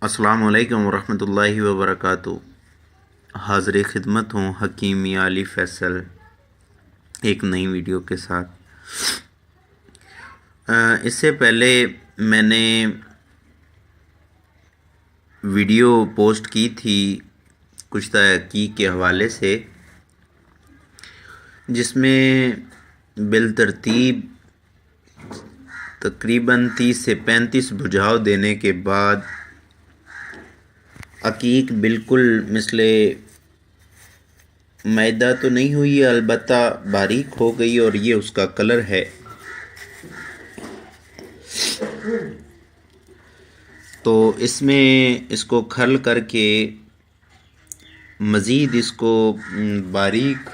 अस्सलाम वालेकुम वरहमतुल्लाहि वबरकातुहू। हाज़िर खिदमत हूँ हकीम मियां अली फैसल एक नई वीडियो के साथ। इससे पहले मैंने वीडियो पोस्ट की थी कुछ तहक़ीक़ के हवाले से, जिसमें बिलतरतीब तकरीबन 30 से 35 बुझाव देने के बाद अकीक बिल्कुल मिसले मैदा तो नहीं हुई, अलबत्ता बारीक हो गई और ये उसका कलर है। तो इसमें इसको खल करके मज़ीद इसको बारीक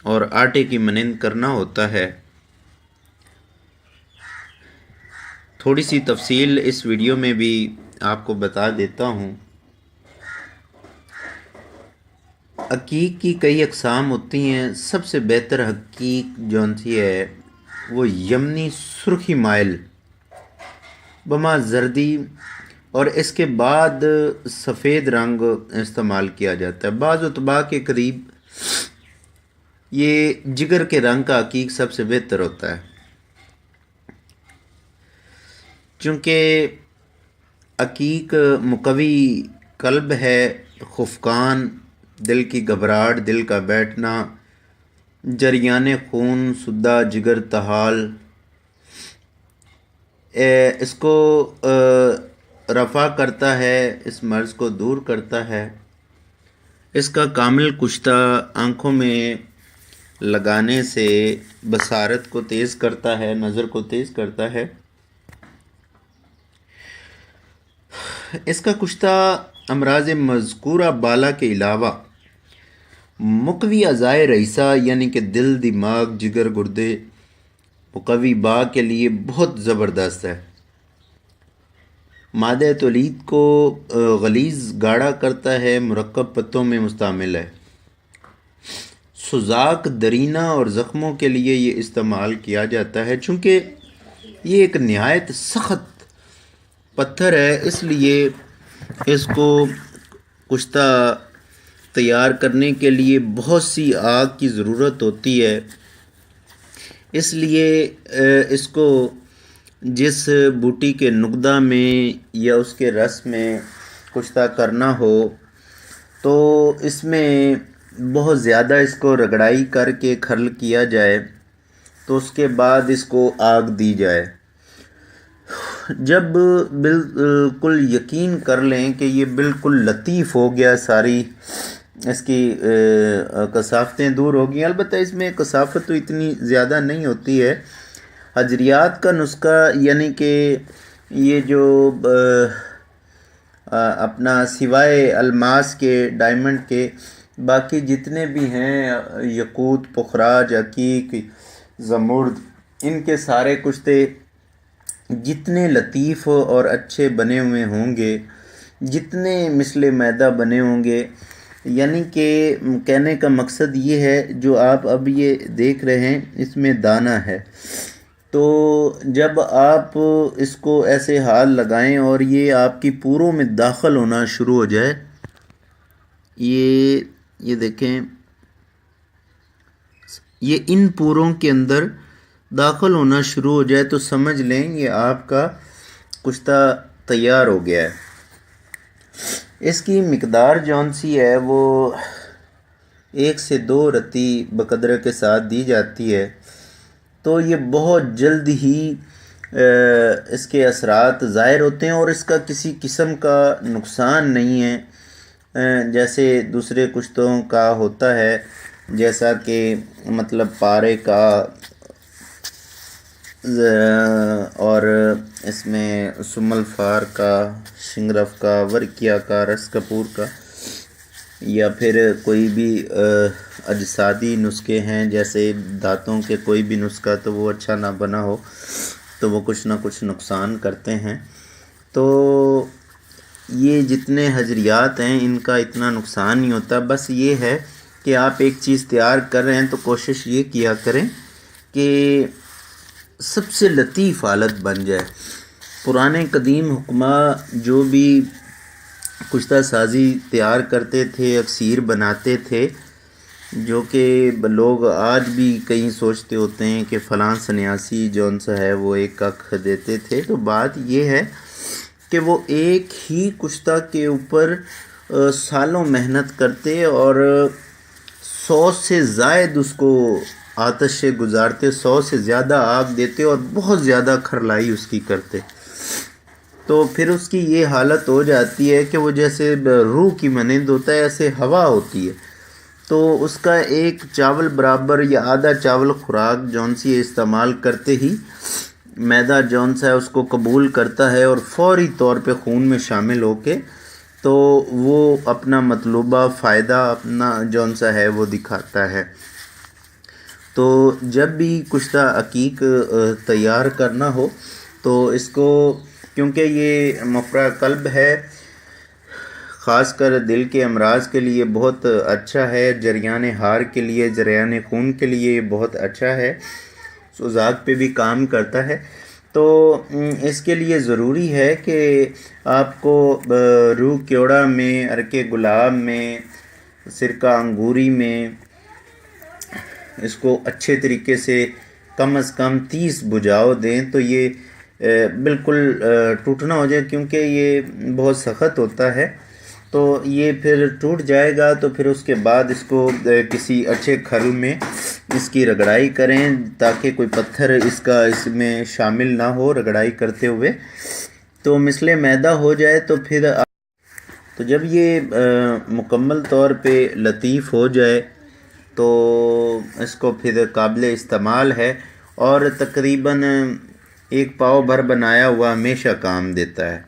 और आटे की मानंद करना होता है। थोड़ी सी तफसील इस वीडियो में भी आपको बता देता हूँ। अकीक की कई अक़साम होती हैं। सबसे बेहतर अकीक जौन सी है वो यमनी सुर्खी माइल बमा जर्दी, और इसके बाद सफ़ेद रंग इस्तेमाल किया जाता है। बाज़ उतबा के करीब ये जिगर के रंग का अकीक सबसे बेहतर होता है, चूँकि अकीक मुकवी कल्ब है, खुफकान, दिल की घबराहट, दिल का बैठना, जरियान खून, सुद्दा जिगर तहाल, इसको रफ़ा करता है, इस मर्ज़ को दूर करता है। इसका कामिल कुश्ता आँखों में लगाने से बसारत को तेज़ करता है, नज़र को तेज़ करता है। इसका कुश्ता अमराज़ मज़कूरा बाला के अलावा मुकवी अज़ाए रईसा यानी कि दिल, दिमाग, जिगर, गुर्दे, मुकवी बा के लिए बहुत ज़बरदस्त है। मादे तौलीद को गलीज़ गाढ़ा करता है, मुरक्कब पत्तों में मुश्तमिल है। सुजाक, दरीना और ज़ख्मों के लिए ये इस्तेमाल किया जाता है। चूँकि ये एक नहायत सख्त पत्थर है, इसलिए इसको कुश्ता तैयार करने के लिए बहुत सी आग की ज़रूरत होती है। इसलिए इसको जिस बूटी के नुकदा में या उसके रस में कुश्ता करना हो तो इसमें बहुत ज़्यादा इसको रगड़ाई करके खर्ल किया जाए, तो उसके बाद इसको आग दी जाए। जब बिल्कुल यकीन कर लें कि ये बिल्कुल लतीफ़ हो गया, सारी इसकी कसाफ़तें दूर हो गई। अलबत्ता इसमें कसाफ़त तो इतनी ज़्यादा नहीं होती है। हजरियात का नुस्खा यानी कि ये जो अपना सिवाय अलमास के, डायमंड के, बाकी जितने भी हैं यकूत, पुखराज, अकीक, ज़मुर्द, इनके सारे कुश्ते जितने लतीफ़ और अच्छे बने हुए होंगे, जितने मिसले मैदा बने होंगे, यानी कि कहने का मकसद ये है जो आप अब ये देख रहे हैं इसमें दाना है। तो जब आप इसको ऐसे हाथ लगाएं और ये आपकी पूरों में दाखिल होना शुरू हो जाए, ये देखें, ये इन पूरों के अंदर दाखिल होना शुरू हो जाए तो समझ लें ये आपका कुश्ता तैयार हो गया है। इसकी मिकदार जौन सी है वो 1 से 2 रत्ती बकदरे के साथ दी जाती है। तो ये बहुत जल्द ही इसके असरात ज़ाहिर होते हैं और इसका किसी किस्म का नुकसान नहीं है जैसे दूसरे कुश्तों का होता है, जैसा कि मतलब पारे का और इसमें सुमल फार का, शिंगरफ का, वर्किया का, रस कपूर का, या फिर कोई भी अजसादी नुस्खे हैं जैसे दांतों के कोई भी नुस्खा तो वो अच्छा ना बना हो तो वो कुछ ना कुछ नुकसान करते हैं। तो ये जितने हजरियात हैं इनका इतना नुकसान नहीं होता। बस ये है कि आप एक चीज़ तैयार कर रहे हैं तो कोशिश ये किया करें कि सबसे लतीफ़ हालत बन जाए। پرانے قدیم حکماء جو بھی کشتہ سازی تیار کرتے تھے، اکسیر بناتے تھے، جو کہ لوگ آج بھی کہیں سوچتے ہوتے ہیں کہ فلاں سنیاسی جون سا ہے وہ ایک ککھ دیتے تھے، تو بات یہ ہے کہ وہ ایک ہی کشتہ کے اوپر سالوں محنت کرتے اور 100 سے زائد اس کو آتش سے گزارتے، 100 سے زیادہ آگ دیتے اور بہت زیادہ کھرلائی اس کی کرتے، تو پھر اس کی یہ حالت ہو جاتی ہے کہ وہ جیسے روح کی مانند ہوتا ہے، ایسے ہوا ہوتی ہے، تو اس کا ایک چاول برابر یا آدھا چاول خوراک جون سی استعمال کرتے ہی میدا جون سا ہے اس کو قبول کرتا ہے اور فوری طور پہ خون میں شامل ہو کے تو وہ اپنا مطلوبہ فائدہ اپنا جون سا ہے وہ دکھاتا ہے۔ تو جب بھی کشتہ عقیق تیار کرنا ہو تو اس کو، کیونکہ یہ مفرح قلب ہے، خاص کر دل کے امراض کے لیے بہت اچھا ہے، جریان ہار کے لیے، جریان خون کے لیے بہت اچھا ہے، سوزاک پہ بھی کام کرتا ہے، تو اس کے لیے ضروری ہے کہ آپ کو روح کیوڑا میں، عرق گلاب میں، سرکہ انگوری میں اس کو اچھے طریقے سے کم از کم 30 بجھاؤ دیں تو یہ بالکل ٹوٹنا ہو جائے، کیونکہ یہ بہت سخت ہوتا ہے، تو یہ پھر ٹوٹ جائے گا، تو پھر اس کے بعد اس کو کسی اچھے کھل میں اس کی رگڑائی کریں تاکہ کوئی پتھر اس میں شامل نہ ہو رگڑائی کرتے ہوئے، تو مثل میدا ہو جائے، تو پھر تو جب یہ مکمل طور پہ لطیف ہو جائے تو اس کو پھر قابل استعمال ہے اور تقریباً 1 پاؤ بھر بنایا ہوا ہمیشہ کام دیتا ہے۔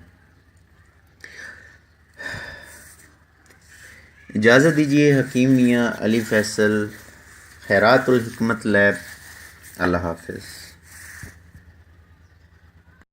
اجازت دیجیے، حکیم میاں علی فیصل، خیرات الحکمت لیب، اللہ حافظ۔